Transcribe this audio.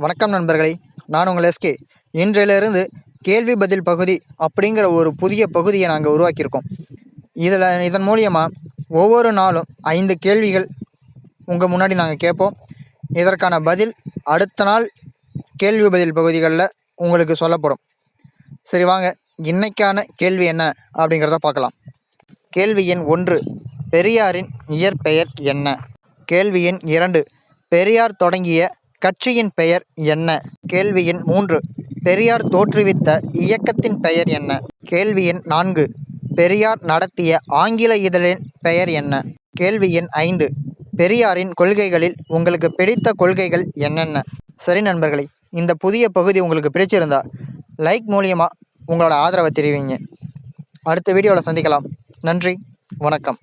வணக்கம் நண்பர்களே, நான் உங்கள் எஸ்கே. இன்றிலிருந்து கேள்வி பதில் பகுதி அப்படிங்கிற ஒரு புதிய பகுதியை நாங்கள் உருவாக்கியிருக்கோம். இதன் மூலியமாக ஒவ்வொரு நாளும் 5 கேள்விகள் உங்கள் முன்னாடி நாங்கள் கேட்போம். இதற்கான பதில் அடுத்த நாள் கேள்வி பதில் பகுதிகளில் உங்களுக்கு சொல்லப்படும். சரி, வாங்க இன்னைக்கான கேள்வி என்ன அப்படிங்கிறத பார்க்கலாம். கேள்வி எண் 1, பெரியாரின் இயற்பெயர் என்ன? கேள்வி எண் 2, பெரியார் தொடங்கிய கட்சியின் பெயர் என்ன? கேள்வி எண் 3, பெரியார் தோற்றுவித்த இயக்கத்தின் பெயர் என்ன? கேள்வி எண் 4, பெரியார் நடத்திய ஆங்கில இதழின் பெயர் என்ன? கேள்வி எண் 5, பெரியாரின் கொள்கைகளில் உங்களுக்கு பிடித்த கொள்கைகள் என்னென்ன? சரி நண்பர்களே, இந்த புதிய பகுதி உங்களுக்கு பிடிச்சிருந்தா லைக் மூலியமாக உங்களோட ஆதரவை தெரிவிங்க. அடுத்த வீடியோவில் சந்திக்கலாம். நன்றி, வணக்கம்.